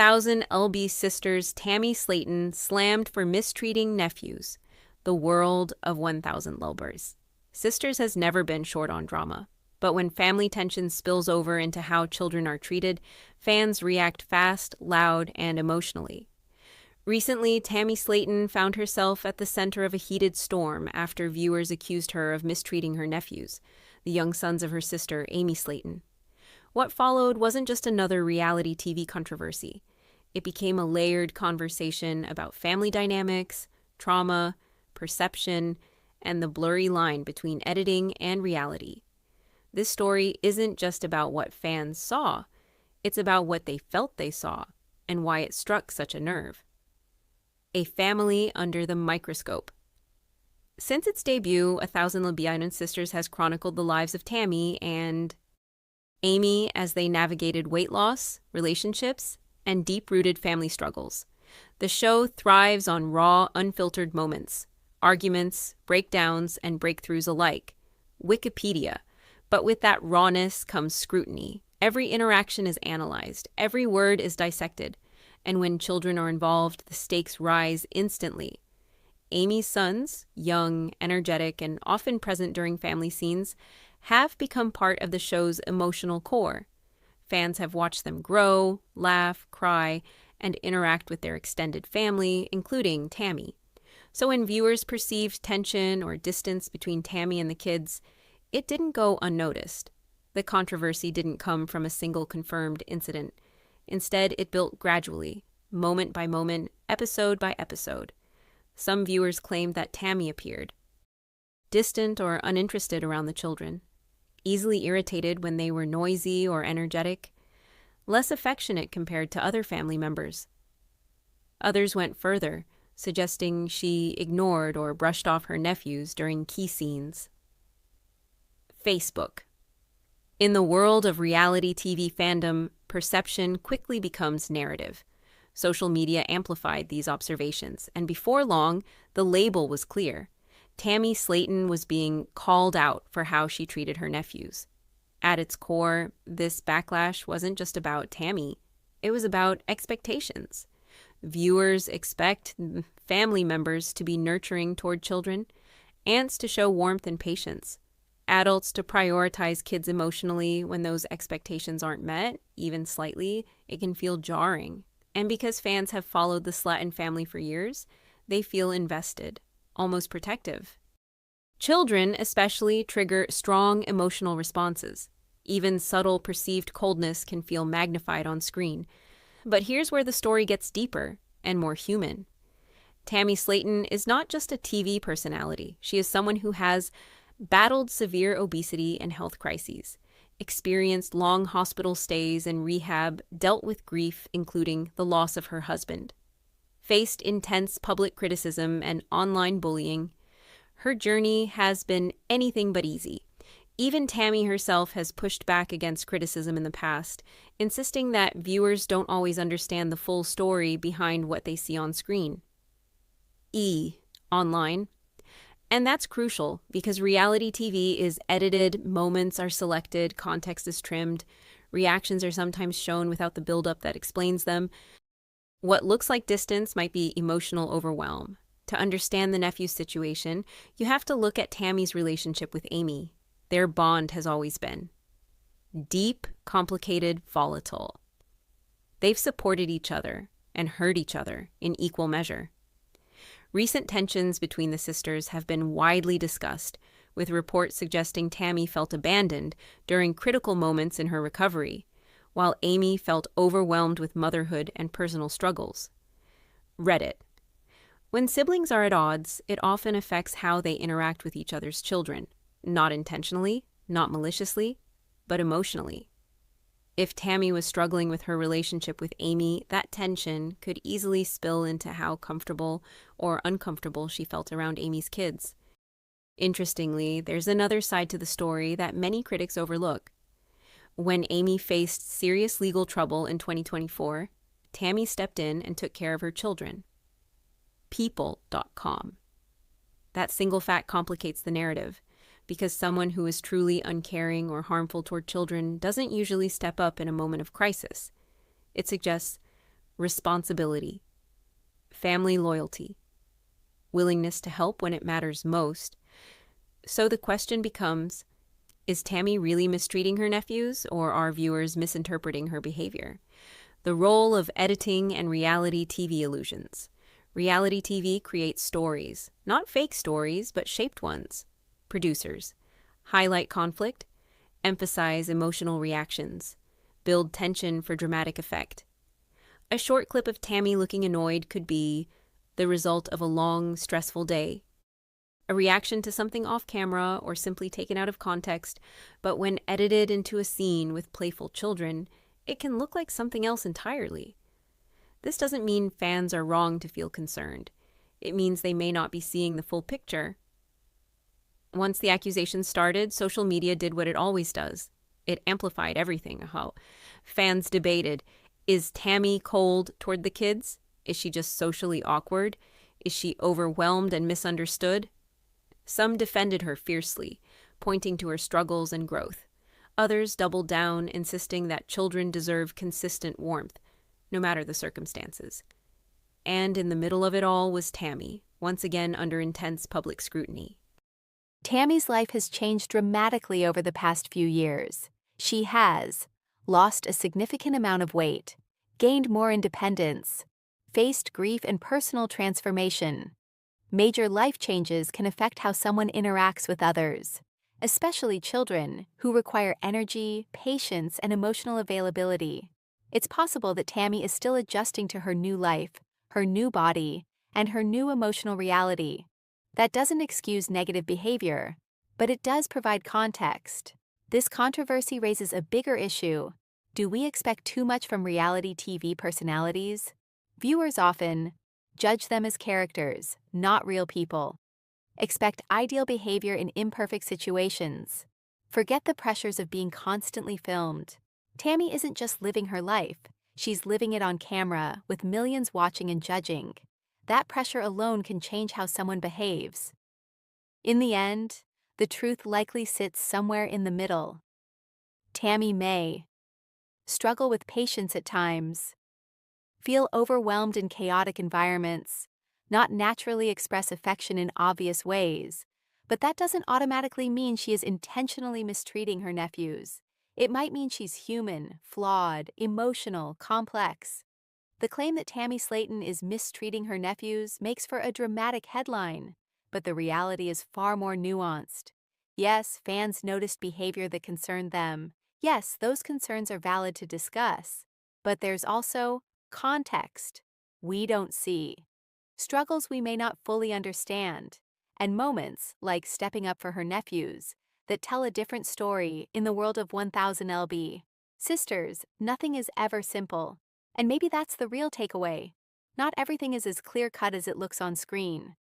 1,000 LB sisters Tammy Slaton slammed for mistreating nephews. The world of 1,000 Lulbers. Sisters has never been short on drama, but when family tension spills over into how children are treated, fans react fast, loud, and emotionally. Recently, Tammy Slaton found herself at the center of a heated storm after viewers accused her of mistreating her nephews, the young sons of her sister, Amy Slaton. What followed wasn't just another reality TV controversy. It became a layered conversation about family dynamics, trauma, perception, and the blurry line between editing and reality. This story isn't just about what fans saw, it's about what they felt they saw and why it struck such a nerve. A family under the microscope. Since its debut, 1,000 Lesbian Sisters has chronicled the lives of Tammy and Amy as they navigated weight loss, relationships, and deep-rooted family struggles. The show thrives on raw, unfiltered moments, arguments, breakdowns, and breakthroughs alike. Wikipedia. But with that rawness comes scrutiny. Every interaction is analyzed, every word is dissected, and when children are involved, the stakes rise instantly. Amy's sons, young, energetic, and often present during family scenes, have become part of the show's emotional core. Fans have watched them grow, laugh, cry, and interact with their extended family, including Tammy. So when viewers perceived tension or distance between Tammy and the kids, it didn't go unnoticed. The controversy didn't come from a single confirmed incident. Instead, it built gradually, moment by moment, episode by episode. Some viewers claimed that Tammy appeared distant or uninterested around the children, easily irritated when they were noisy or energetic, less affectionate compared to other family members. Others went further, suggesting she ignored or brushed off her nephews during key scenes. Facebook. In the world of reality TV fandom, perception quickly becomes narrative. Social media amplified these observations, and before long, the label was clear. Tammy Slaton was being called out for how she treated her nephews. At its core, this backlash wasn't just about Tammy. It was about expectations. Viewers expect family members to be nurturing toward children, aunts to show warmth and patience, adults to prioritize kids emotionally. When those expectations aren't met, even slightly, it can feel jarring. And because fans have followed the Slaton family for years, they feel invested, almost protective. Children especially trigger strong emotional responses. Even subtle perceived coldness can feel magnified on screen. But here's where the story gets deeper and more human. Tammy Slaton is not just a TV personality. She is someone who has battled severe obesity and health crises, experienced long hospital stays and rehab, dealt with grief, including the loss of her husband, faced intense public criticism and online bullying. Her journey has been anything but easy. Even Tammy herself has pushed back against criticism in the past, insisting that viewers don't always understand the full story behind what they see on screen. Online. And that's crucial because reality TV is edited, moments are selected, context is trimmed, reactions are sometimes shown without the buildup that explains them. What looks like distance might be emotional overwhelm. To understand the nephew's situation, you have to look at Tammy's relationship with Amy. Their bond has always been deep, complicated, volatile. They've supported each other and hurt each other in equal measure. Recent tensions between the sisters have been widely discussed, with reports suggesting Tammy felt abandoned during critical moments in her recovery, while Amy felt overwhelmed with motherhood and personal struggles. Reddit. When siblings are at odds, it often affects how they interact with each other's children, not intentionally, not maliciously, but emotionally. If Tammy was struggling with her relationship with Amy, that tension could easily spill into how comfortable or uncomfortable she felt around Amy's kids. Interestingly, there's another side to the story that many critics overlook. When Amy faced serious legal trouble in 2024, Tammy stepped in and took care of her children. People.com. That single fact complicates the narrative, because someone who is truly uncaring or harmful toward children doesn't usually step up in a moment of crisis. It suggests responsibility, family loyalty, willingness to help when it matters most. So the question becomes, is Tammy really mistreating her nephews, or are viewers misinterpreting her behavior? The role of editing and reality TV illusions. Reality TV creates stories, not fake stories, but shaped ones. Producers highlight conflict, emphasize emotional reactions, build tension for dramatic effect. A short clip of Tammy looking annoyed could be the result of a long, stressful day, a reaction to something off camera or simply taken out of context, but when edited into a scene with playful children, it can look like something else entirely. This doesn't mean fans are wrong to feel concerned. It means they may not be seeing the full picture. Once the accusations started, social media did what it always does. It amplified everything. How fans debated, is Tammy cold toward the kids? Is she just socially awkward? Is she overwhelmed and misunderstood? Some defended her fiercely, pointing to her struggles and growth. Others doubled down, insisting that children deserve consistent warmth, no matter the circumstances. And in the middle of it all was Tammy, once again under intense public scrutiny. Tammy's life has changed dramatically over the past few years. She has lost a significant amount of weight, gained more independence, faced grief and personal transformation. Major life changes can affect how someone interacts with others, especially children who require energy, patience, and emotional availability. It's possible that Tammy is still adjusting to her new life, her new body, and her new emotional reality. That doesn't excuse negative behavior, but it does provide context. This controversy raises a bigger issue. Do we expect too much from reality TV personalities? Viewers often judge them as characters, not real people. Expect ideal behavior in imperfect situations. Forget the pressures of being constantly filmed. Tammy isn't just living her life, she's living it on camera, with millions watching and judging. That pressure alone can change how someone behaves. In the end, the truth likely sits somewhere in the middle. Tammy may struggle with patience at times, feel overwhelmed in chaotic environments, not naturally express affection in obvious ways, but that doesn't automatically mean she is intentionally mistreating her nephews. It might mean she's human, flawed, emotional, complex. The claim that Tammy Slaton is mistreating her nephews makes for a dramatic headline, but the reality is far more nuanced. Yes, fans noticed behavior that concerned them. Yes, those concerns are valid to discuss. But there's also context we don't see, struggles we may not fully understand, and moments, like stepping up for her nephews, that tell a different story in the world of 1000 lb. Sisters, nothing is ever simple. And maybe that's the real takeaway. Not everything is as clear-cut as it looks on screen.